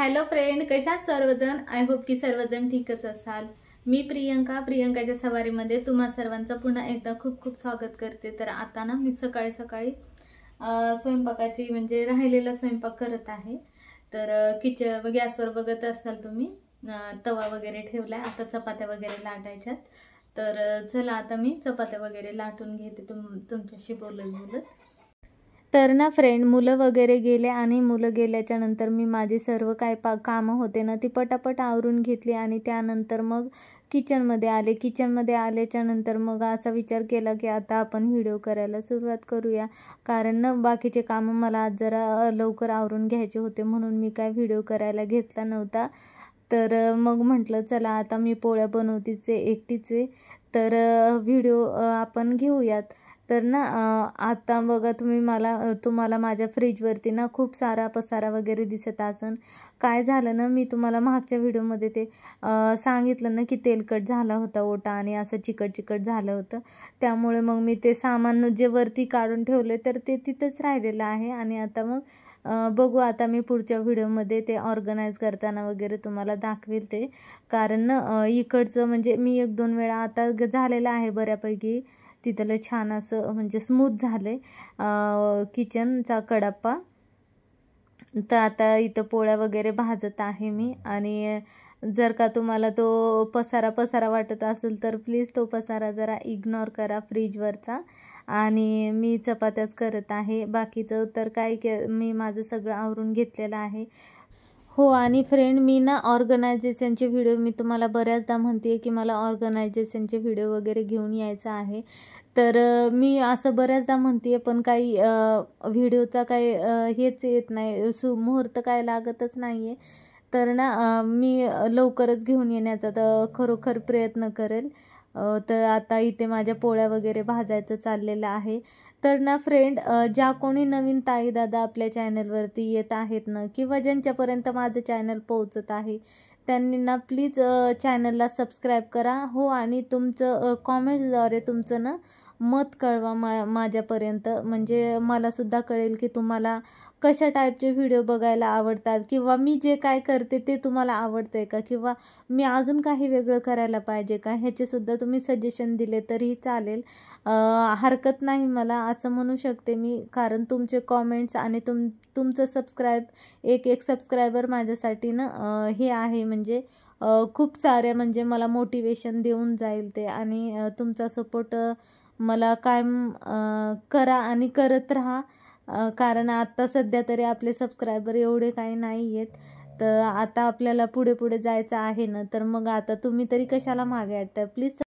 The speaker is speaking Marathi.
हॅलो फ्रेंड, कशा आहात सर्वजण? आय होप की सर्वजण ठीकच असाल। मी प्रियंकाच्या सवारीमध्ये तुम्हा सर्वांचं पुन्हा एकदा खूप खूप स्वागत करते। तर आता ना मी सकाळी सकाळी स्वयंपाकाची म्हणजे राहिलेला स्वयंपाक करत आहे। तर किचन गॅसवर बघत असाल तुम्ही, तवा वगैरे ठेवलाय, आता चपात्या वगैरे लाटायच्यात। तर चला आता मी चपात्या वगैरे लाटून घेते तुमच्याशी बोलत बोलत। तर ना फ्रेंड, मुलं वगैरे गेले आणि मुलं गेल्याच्या नंतर मी माझी सर्व काय कामं होते ना ती पटापट आवरून घेतली आणि त्यानंतर मग किचनमध्ये आल्याच्या नंतर मग असा विचार केला की आता आपण व्हिडिओ करायला सुरुवात करूया। कारण ना बाकीचे कामं मला आज जरा लवकर आवरून घ्यायचे होते, म्हणून मी काय व्हिडिओ करायला घेतला नव्हता। तर मग म्हटलं चला आता मी पोळ्या बनवतीचे एकटीचे, तर व्हिडिओ आपण घेऊयात। तर ना आता बघा तुम्हाला माझ्या फ्रीजवरती ना खूप सारा पसारा वगैरे दिसत असन। काय झालं ना, मी तुम्हाला मागच्या व्हिडिओमध्ये ते सांगितलं ना की तेलकट झाला होता ओटा आणि असं चिकट झालं होतं। त्यामुळे मग मी ते सामान जे वरती काढून ठेवले तर ते तिथंच राहिलेलं आहे। आणि आता मग बघू, आता मी पुढच्या व्हिडिओमध्ये ते ऑर्गनाइज करताना वगैरे तुम्हाला दाखवेल ते। कारण इकडचं म्हणजे मी 1-2 वेळा आता झालेलं आहे बऱ्यापैकी, तिथलं छान असं म्हणजे स्मूथ झाले किचनचा कडाप्पा। तर आता इथं पोळ्या वगैरे भाजत आहे मी। आणि जर का तुम्हाला तो पसारा वाटत असेल तर प्लीज तो पसारा जरा इग्नोर करा फ्रीजवरचा। आणि मी चपात्याच करत आहे, बाकीचं तर काय मी माझं सगळं आवरून घेतलेलं आहे। हो, आणि फ्रेंड मी ना ऑर्गनायझेशनचे व्हिडिओ मी तुम्हाला बऱ्याचदा म्हणते की मला ऑर्गनायझेशनचे व्हिडिओ वगैरे घेऊन यायचं आहे। तर मी असं बऱ्याचदा म्हणते, पण काही व्हिडिओचा काही हेच येत नाही, मुहूर्त काय लागतच नाही आहे। तर ना मी लवकरच घेऊन येण्याचा तर खरोखर प्रयत्न करेल। तर आता इथे माझ्या पोळ्या वगैरे भाजायचं चाललेलं आहे। तर ना फ्रेंड, ज्या कोणी नवीन ताई दादा आपल्या चॅनलवरती येत आहेत ना, किंवा ज्यांच्यापर्यंत माझं चॅनल पोहोचत आहे त्यांनी ना प्लीज चॅनलला सबस्क्राईब करा। हो, आणि तुमचं कॉमेंट्सद्वारे तुमचं ना मत कळवा माझ्यापर्यंत, म्हणजे मलासुद्धा कळेल की तुम्हाला कशा टाईपचे व्हिडिओ बघायला आवडतात, किंवा मी जे काय करते ते तुम्हाला आवडतं आहे का, किंवा मी अजून काही वेगळं करायला पाहिजे का, ह्याचेसुद्धा तुम्ही सजेशन दिले तरी चालेल। हरकत नाही मला, असं म्हणू शकते मी। कारण तुमचे कॉमेंट्स आणि तुमचं एक सबस्क्रायबर माझ्यासाठी ना हे आहे, म्हणजे खूप सारे म्हणजे मला मोटिवेशन देऊन जाईल ते। आणि तुमचा सपोर्ट मला कायम करा आणि करत राहा। कारण आता सध्या तरी आपले सबस्क्रायबर एवढे काही नाही आहेत। तर आता आपल्याला पुढे जायचं आहे ना, तर मग आता तुम्ही तरी कशाला मागे हटताय, प्लीज